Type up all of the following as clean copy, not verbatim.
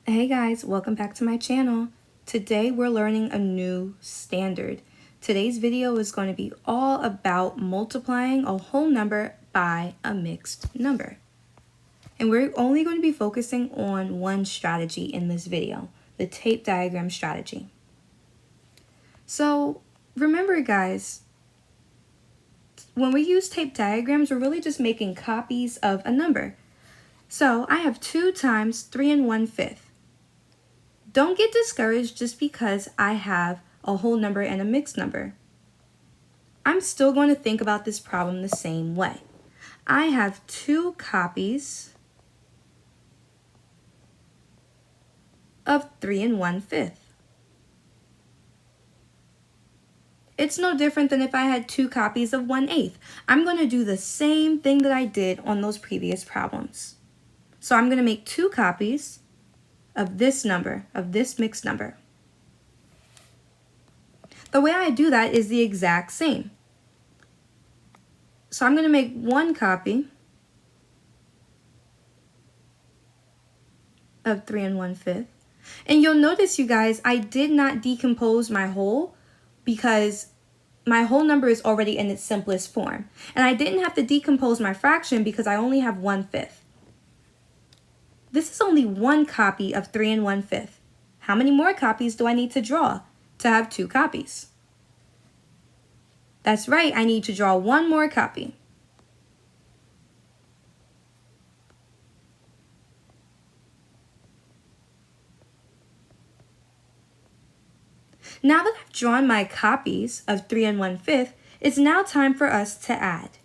Hey guys, welcome back to my channel. Today we're learning a new standard. Today's video is going to be all about multiplying a whole number by a mixed number. And we're only going to be focusing on one strategy in this video, the tape diagram strategy. So remember guys, when we use tape diagrams, we're really just making copies of a number. So I have 2 times 3 1/5. Don't get discouraged just because I have a whole number and a mixed number. I'm still going to think about this problem the same way. I have 2 copies of 3 1/5. It's no different than if I had 2 copies of 1/8. I'm going to do the same thing that I did on those previous problems. So I'm going to make 2 copies of this number, of this mixed number. The way I do that is the exact same. So I'm going to make 1 copy of 3 1/5. And you'll notice, you guys, I did not decompose my whole because my whole number is already in its simplest form. And I didn't have to decompose my fraction because I only have 1/5. This is only 1 copy of 3 1/5. How many more copies do I need to draw to have 2 copies? That's right, I need to draw 1 more copy. Now that I've drawn my copies of 3 1/5, it's now time for us to add.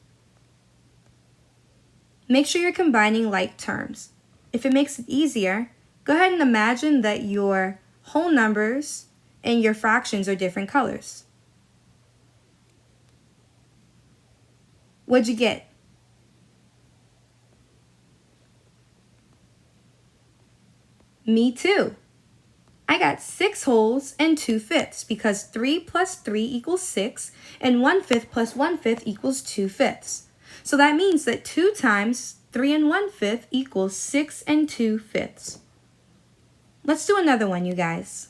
Make sure you're combining like terms. If it makes it easier, go ahead and imagine that your whole numbers and your fractions are different colors. What'd you get? Me too. I got 6 wholes and 2/5 because 3 plus 3 equals 6 and 1/5 plus 1/5 equals 2/5. So that means that 2 times 3 1/5 equals 6 2/5. Let's do another one, you guys.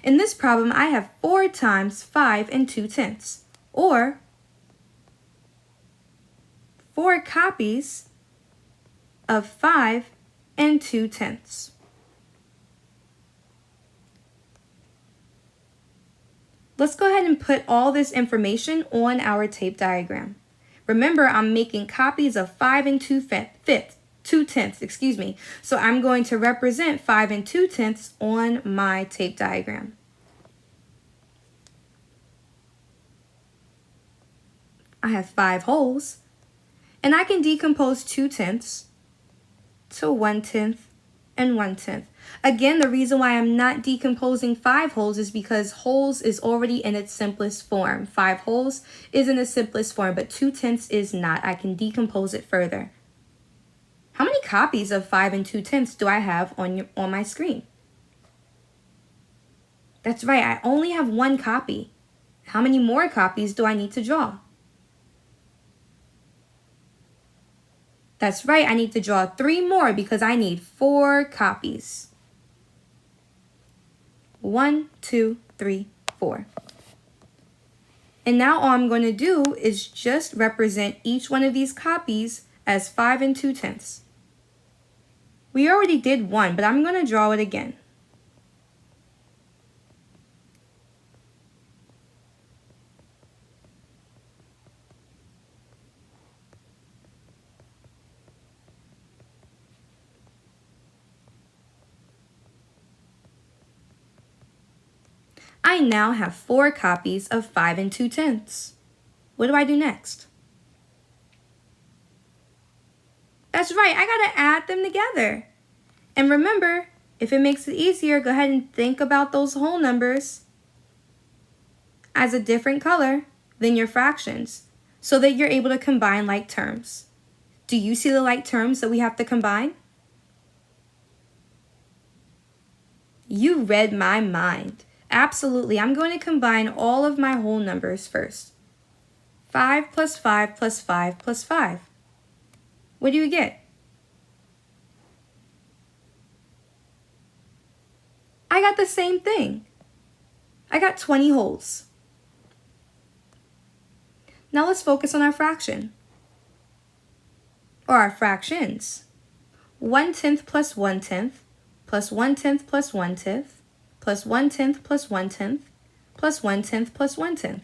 In this problem, I have 4 times 5 2/10, or 4 copies of 5 2/10. Let's go ahead and put all this information on our tape diagram. Remember, I'm making copies of 5 2/10, excuse me. So I'm going to represent 5 2/10 on my tape diagram. I have 5 wholes, and I can decompose 2/10 to 1/10 and 1/10. Again, the reason why I'm not decomposing 5 wholes is because wholes is already in its simplest form. 5 wholes is in its simplest form, but 2/10 is not. I can decompose it further. How many copies of 5 2/10 do I have on my screen? That's right, I only have 1 copy. How many more copies do I need to draw? That's right, I need to draw 3 more because I need 4 copies. 1, 2, 3, 4. And now all I'm going to do is just represent each one of these copies as 5 2/10. We already did 1, but I'm going to draw it again. I now have 4 copies of 5 2/10. What do I do next? That's right, I gotta add them together. And remember, if it makes it easier, go ahead and think about those whole numbers as a different color than your fractions so that you're able to combine like terms. Do you see the like terms that we have to combine? You read my mind. Absolutely, I'm going to combine all of my whole numbers first. 5 plus 5 plus 5 plus 5. What do you get? I got the same thing. I got 20 wholes. Now let's focus on our fraction, or our fractions. 1/10 plus 1/10 plus 1/10 plus 1/10 plus 1/10 plus 1/10 plus 1/10 plus 1/10.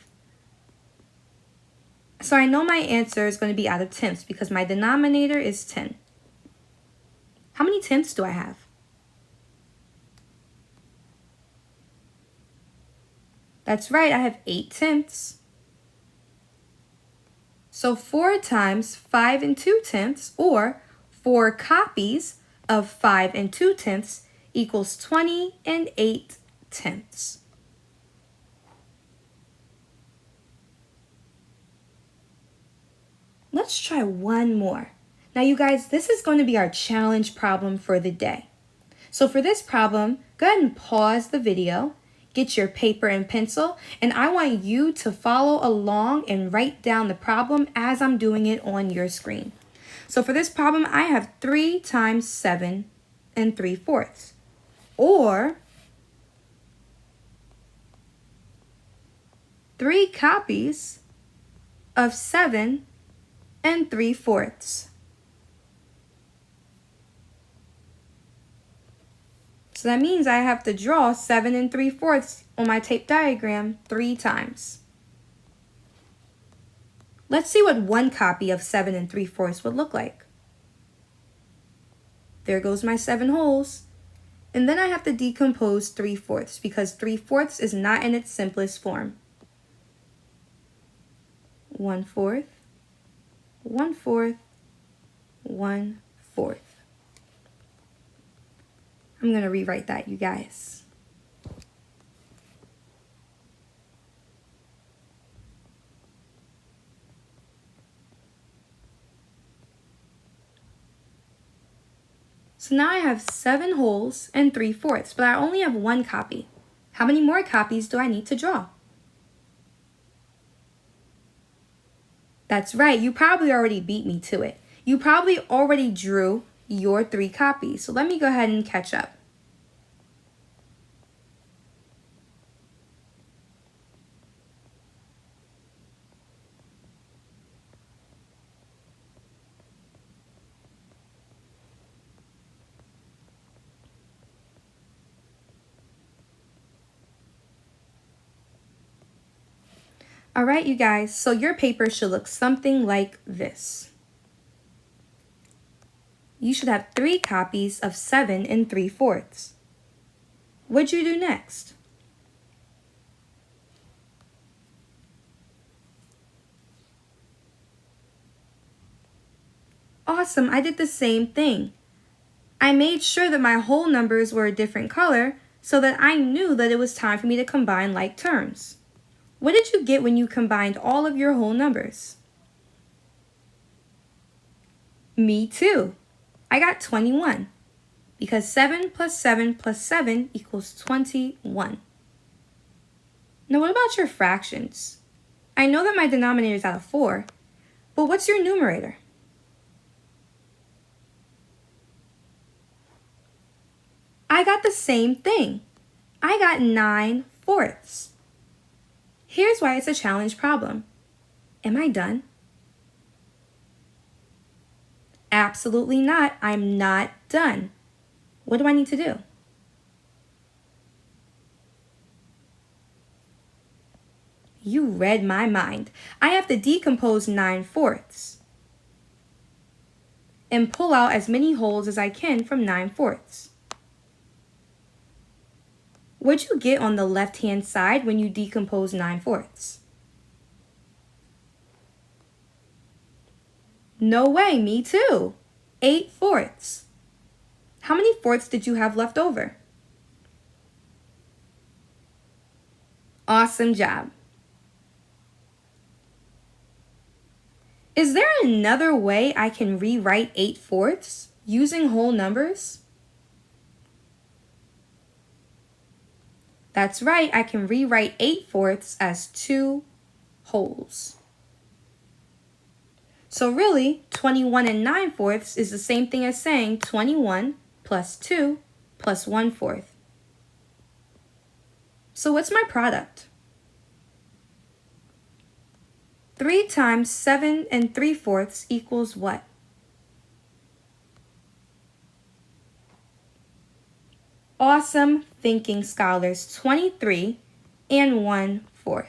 So I know my answer is going to be out of tenths because my denominator is 10. How many tenths do I have? That's right, I have 8 tenths. So 4 times 5 and 2 tenths, or 4 copies of 5 and 2 tenths, equals 20 and 8 tenths. Let's try one more. Now you guys, this is going to be our challenge problem for the day. So for this problem, go ahead and pause the video, get your paper and pencil, and I want you to follow along and write down the problem as I'm doing it on your screen. So for this problem, I have 3 times 7 and 3/4, or 3 copies of 7 and 3/4. So that means I have to draw 7 and 3/4 on my tape diagram 3 times. Let's see what 1 copy of 7 and 3/4 would look like. There goes my 7 wholes. And then I have to decompose 3/4 because 3/4 is not in its simplest form. 1/4, 1/4, 1/4. I'm going to rewrite that, you guys. So now I have 7 wholes and 3/4, but I only have 1 copy. How many more copies do I need to draw? That's right, you probably already beat me to it. You probably already drew your 3 copies. So let me go ahead and catch up. All right, you guys, so your paper should look something like this. You should have 3 copies of 7 and 3/4. What'd you do next? Awesome, I did the same thing. I made sure that my whole numbers were a different color so that I knew that it was time for me to combine like terms. What did you get when you combined all of your whole numbers? Me too. I got 21 because 7 plus 7 plus 7 equals 21. Now what about your fractions? I know that my denominator is out of 4, but what's your numerator? I got the same thing. I got 9/4. Here's why it's a challenge problem. Am I done? Absolutely not. I'm not done. What do I need to do? You read my mind. I have to decompose 9/4 and pull out as many wholes as I can from 9/4. What'd you get on the left-hand side when you decompose 9/4? No way, me too. 8/4. How many fourths did you have left over? Awesome job. Is there another way I can rewrite 8/4 using whole numbers? That's right, I can rewrite 8/4 as 2 wholes. So really, 21 and 9/4 is the same thing as saying 21 plus 2 plus 1/4. So what's my product? 3 times 7 3/4 equals what? Awesome thinking, scholars. 23 1/4.